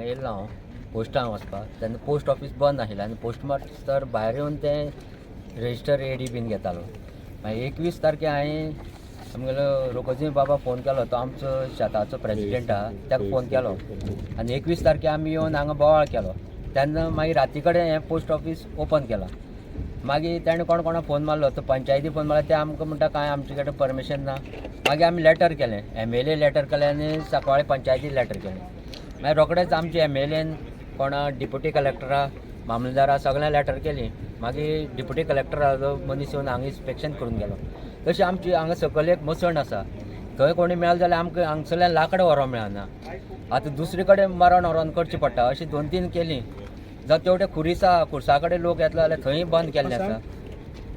येयलो हांव पोस्टान वचपाक तेन्ना पोस्ट ऑफीस बंद आशिल्लें आनी पोस्ट मास्टर भायर येवन तें रेजिस्टर एडी बीन घेतालो. मागीर 21 तारखेर हांवें आमगेलो रोकोजी बाबा फोन केलो, तो आमचो शेताचो प्रेसिडेंट आहा, ताका फोन केलो आनी 21 तारखेर आमी येवन हांगा बोवाळ केलो. तेन्ना मागीर राती कडेन हें पोस्ट ऑफीस ओपन केलां. मागीर ताणें कोणा फोन मारलो, तो पंचायती फोन मारलो, ते आमकां म्हणटा काय आमचे कडेन परमिशन ना. मागीर आमी लेटर केलें, MLA लेटर केलें आनी सांकवाळे पंचायती लेटर केलें. मागीर रोखडेंच आमचे MLAन कोणा डिप्युटी कलेक्टरा मामलेदारा सगळ्यांक लेटर केली. मागीर डिप्युटी कलेक्टराचो मनीस येवन हांगा इन्स्पेक्शन करून गेलो. तशी आमची हांगा सकयल एक मसण आसा, थंय कोणी मेळ्ळो जाल्यार आमकां हांगसरल्यान लांकडां व्हरोंक मेळना. आतां दुसरे कडेन मरण व्हरोन करची पडटा. अशी 2-3 केली. जावं तेवढे खुर्सा कडेन लोक येतलो जाल्यार थंय बंद केल्लें आसा.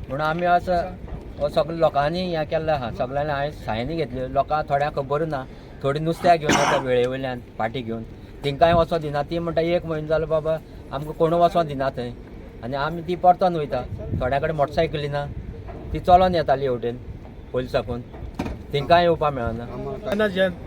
म्हणून आमी असो सगळ्या लोकांनी हें केल्लें आहा. सगळ्यांनी हांवें सायनी घेतल्यो. लोकांक थोड्यांक खबर ना, थोडी नुस्त्याक घेवन येता वेळे वयल्यान पाटी घेवन, तेंकांय वचों दिना. ती म्हणटा 1 म्हयनो जालो बाबा आमकां कोण वचों दिना थंय. आनी आमी ती परतोन वयता. थोड्या कडेन मोटरसायकली ना, ती चलोन येताली हेवटेन पयलीं साकून, तेंकांय येवपाक मेळना.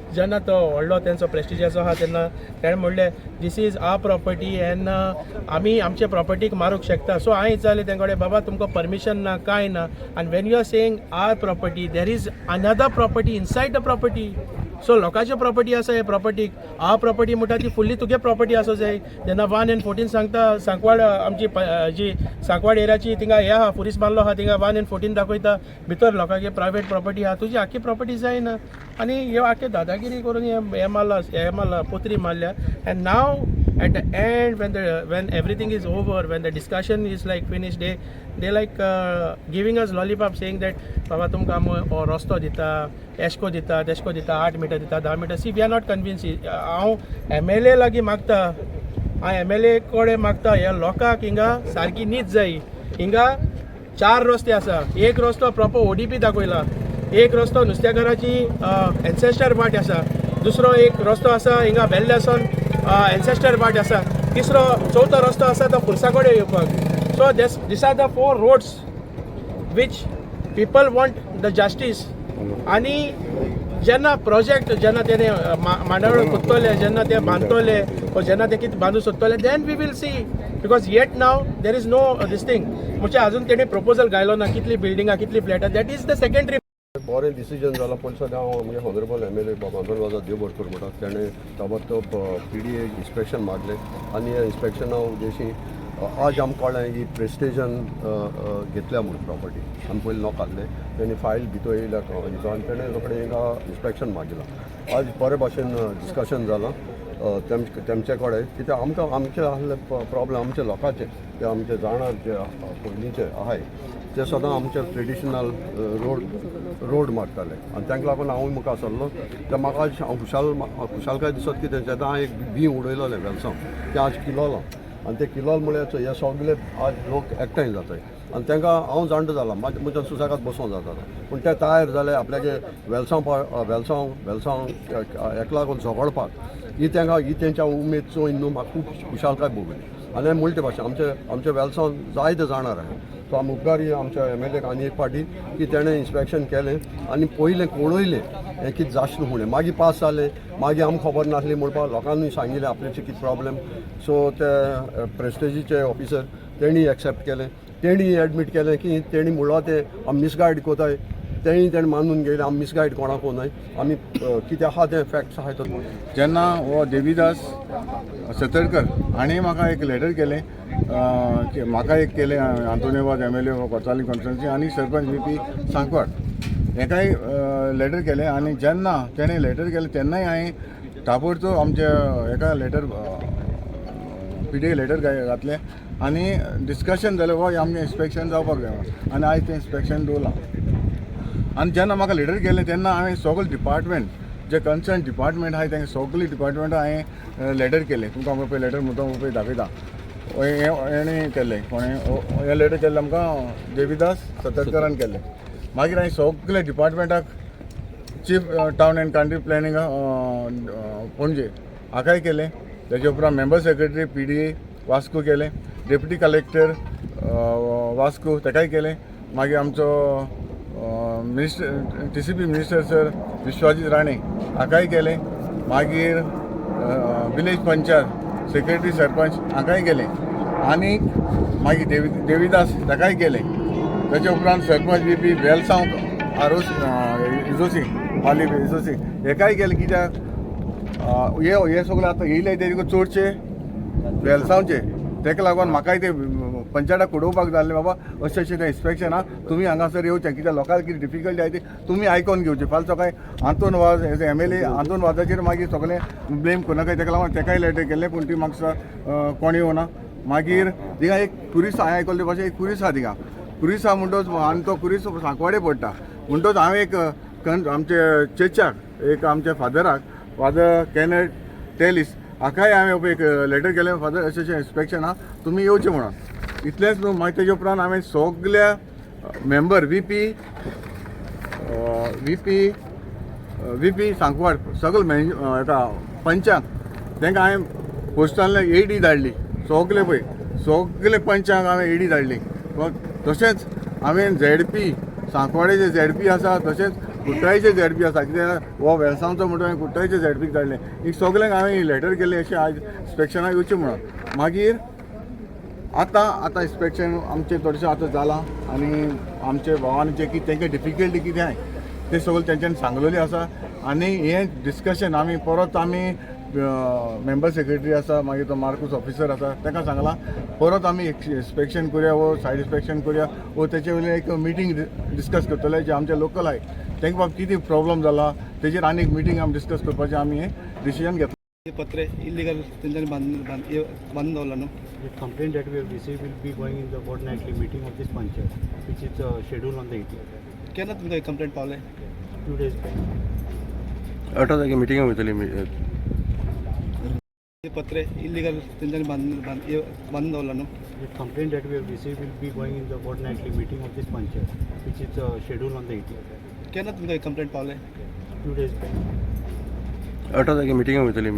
जेन्ना तो व्हडलो तेंचो प्रेस्टिजियस आहा तेन्ना ताणें म्हणलें this is our property and आमी आमचे प्रॉपर्टीक मारूंक शकता. सो हांवें विचारलें तेंचे कडेन, बाबा तुमकां परमिशन ना कांय ना, आनी when you are saying our property there is another property inside the property. So लोकांची प्रॉपर्टी आसा हे प्रॉपर्टीक, आवर प्रॉपर्टी म्हणटा ती फुल्ली तुगे प्रॉपर्टी आसूं जाय. जेन्ना 1 and 14 सांगता, सांकवाड आमची जी सांकवाड एरियाची थिंगा हे आहा पुरीस बांदलो आहा, थिंगा 1 and 14 दाखयता भितर लोकांची प्रायवेट प्रॉपर्टी आहा, तुजी आख्खी प्रॉपर्टी जायना. आनी ह्यो आख्खे दादागिरी करून हे मारला पोत्री मारल्या. End now at the end when everything is over, when the discussion is like finished, they like giving us lollipop saying that baba tumka am rosto dita, esko dita, tesko dita, 8 meter dita, 10 meter. See, we are not convinced. हांव MLA लागी मागता, हांव MLA कडेन मागता ह्या लोकांक हिंगा सारकी नीत जाय. हिंगा 4 रस्ते आसा. एक रस्तो प्रॉपर ODP दाखयला, एक रस्तो नुस्तेकाराची एन्सेस्टर वाट आसा, दुसरो एक रस्तो आसा हिंगा बेल्ल्यासून एन्सेस्टर वाट आसा, तिसरो चवथो रस्तो आसा तो खुर्सा कडेन येवपाक. So these are the 4 roads which people want the justice. आनी जेन्ना प्रोजेक्ट जेन्ना तेणे मांडावळ कोत्तोले, जेन्ना ते बांदतोले, जेन्ना ते कितें बांदूं सोदतले, then we will see. Because yet now there is no this thing. म्हणजे अजून तेणे प्रपोजल घायलो ना कितली बिल्डिंगा कितली फ्लॅटां. That is the secondary. बरें डिसिजन जालां. पण सद्या हांव आमगे ऑनरेबल MLA बाबांदोर देव भरपूर म्हणटा, तेणें ताबडतोब PDA इन्स्पेक्शन मारलें आनी ह्या इन्स्पेक्शना उद्देशी आज आमकां कळ्ळें की प्रेस्टेजन घेतल्या म्हणून प्रॉपर्टी. आमी पयलीं नॉक तेणी फायल भितर येयल्या हिचो आनी तेणें रोखडें हिंगा इन्स्पेक्शन मारलें. आज बरे भाशेन डिस्कशन जालां तेमचे कडेन, कित्याक आमकां आमचे आहले प्रॉब्लेम आमचे लोकांचे, ते आमचे जाणार जे पयलींचे आहाय ते सदां आमचे ट्रेडिशनल रोड मारताले. आनी तांकां लागून हांवूय मुखार सरलो. ते म्हाका खुशालकाय दिसत कितें जेन्ना हांवें एक बी उडयलोलें वेलसांव, तें आज किलोलां. आनी ते किलोल म्हळ्यार हे सगळे आज लोक एकठांय जाताय. आनी तांकां हांव जाणटो जाला, म्हज्या सुसागात बसूंक जाता. पूण ते तयार जाले आपल्यागे वेलसांव हेका लागून झगडपाक. ही तेंच्या उमेद चोयन न्हू म्हाका खूब खुशालकाय भोगली. आनी मुल्टी भाशा आमचे वेलसांव जायते जाणार आहाय. सो आमी उपकारी आमच्या MLA आनी एक पाटी की तेणें इन्स्पेक्शन केलें आनी पयलें कळयलें हें कितें जाचना म्हणून. मागीर पास जालें, मागीर आमकां खबर नासली म्हणपाक लोकांनी सांगिल्लें आपल्याचें कितें प्रॉब्लेम. सो ते प्रेस्टेजीचे ऑफिसर तेणी एक्सेप्ट केलें. तेणी एडमीट केलें की तेणी म्हणलो ते आमी मिसगायड कोताय. तेणी मानून घेयलें आमी मिसगायड कोणाक कोनाय. आमी कितें आहा तें फॅक्ट्स आहाय तो. जेन्ना हो देविदास सतरकर हाणें म्हाका एक लेटर केलें, म्हाका एक केलें आंतोनिवाद MLA कोर्ताली कॉन्स्टिट्युएन्सी आनी सरपंच VP सांकवाड हेकाय लेटर केलें. आनी जेन्ना तेणें लेटर केलें तेन्नाय हांवें ताबडतोब आमचे हेका लेटर PDA लेटर घातलें आनी डिस्कशन जालें हो आमचें इन्स्पेक्शन जावपाक जाय. आनी आयज तें इन्स्पेक्शन दवरलां. आनी जेन्ना म्हाका लेटर केलें तेन्ना हांवें सगळे डिपार्टमेंट जे कन्सर्न डिपार्टमेंट आहाय तेंगे सगळे डिपार्टमेंटा हांवें लेटर केलें. तुमकां हांव पळय लेटर म्हणटा पळय दाखयता. हेणें केलें कोणें हें लेटर केलें आमकां देविदास सतरकरान केलें. मागीर हांवें सगळे डिपार्टमेंटाक chief town and country planning Panaji हाकाय केलें. तेजे उपरांत मेंबर सेक्रेटरी PDA वास्को केलें, डेप्युटी कलेक्टर वास्को तेकाय केलें. मागीर आमचो minister TCP minister sir Vishwajit Rane हाकाय केलें. मागीर विलेज पंचायत सेक्रेटरी सरपंच हांकांय गेले आनी मागीर देविदास ताकाय गेले. ताचे उपरांत सरपंच बी वेलसांव आरोस इजोसी पाली इजोसी हेकाय गेले. कित्याक हे सगळे आतां येयले ते चडशे वेलसांवचे. ताका लागून म्हाकाय ते पंचायताक उडोवपाक जाल्लें बाबा अशें अशें तें इन्स्पेक्शन आहा तुमी हांगासर येवचें. कित्याक लोकांक कितें डिफिकल्टी आहा ती तुमी आयकोन घेवचें. फाल्यां सकाळीं आंतोन वाज एज MLA आंतोन वाजाचेर मागीर सगळें ब्लेम करनाका. ताका लागून ताकाय लेटर केल्लें पूण ती म्हाका कोणी येवना. मागीर थिंगा एक ट्युरिस्ट हांवें आयकल्ले भाशेन एक ट्युरिस्ट आहा थिंगा. ट्युरिस्ट आहा म्हणटच आनी तो ट्युरिस्ट सांकवाडे पडटा म्हणटच हांवें एक आमचे चेचाक एक आमच्या फादराक फादर कॅनेट टेलिस हाकाय हांवें एक लेटर केलें. फादर अशें अशें इन्स्पेक्शन आहा तुमी येवचें म्हणून. इतलेंच न्हू मागीर तेजे उपरांत हांवें सगल्या मेंबर VP सांकवाड सगळे हेका पंचांक तांकां हांवें पोस्टान AD धाडली. सगळे पळय सगळे पंचांक हांवें AD धाडली. तशेंच हांवें ZP सांकवाडेचे ZP आसा तशेंच कुट्टाळीचे ZP आसा. कित्याक हो वेलसांवचो म्हणून हांवें कुट्टाळीचे ZP धाडलें. ही सगळ्यांक हांवें लेटर केलें अशें आज इन्स्पेक्शनाक येवचें म्हणून. मागीर आतां इन्स्पेक्शन आमचें थोडेशें आतां जालां आनी आमचे भावांचे की तांकां डिफिकल्टी कितें आहाय ते सगळें तेंच्यांनी सांगलेलें आसा. आनी हें डिस्कशन आमी परत मेंबर सेक्रेटरी आसा मागीर तो मार्कूस ऑफिसर आसा ताका सांगलां परत आमी इन्स्पेक्शन करुया वो सायड इन्स्पेक्शन करुया वो तेचे वयलें एक मिटींग डिस्कस करतले जे आमचे लोकल आहाय तांकां बाबा कितें प्रॉब्लम जाला तेजेर आनी एक मिटींग आमी डिस्कस करपाचें आमी हें डिसिजन घेतलें. पत्रे इल्लीगल तेंच्यांनी बांदून दवरला न्हू. The complaint that we have received will be going in the fortnightly meeting of this panchayat, which is scheduled on the 18th. केन्ना तुमकां कंप्लेंट पावले. 2 days back. 8 तारखेर मिटिंग वयतली. पत्रे इल्लीगल तेंच्यांनी बांदून दवरला न्हू. The complaint that we have received will be going in the fortnightly meeting of this panchayat, which is scheduled on the 18th. केन्ना तुमकां कंप्लेंट पावले. 2 days back. 8 तारखेर मिटिंग वयतली.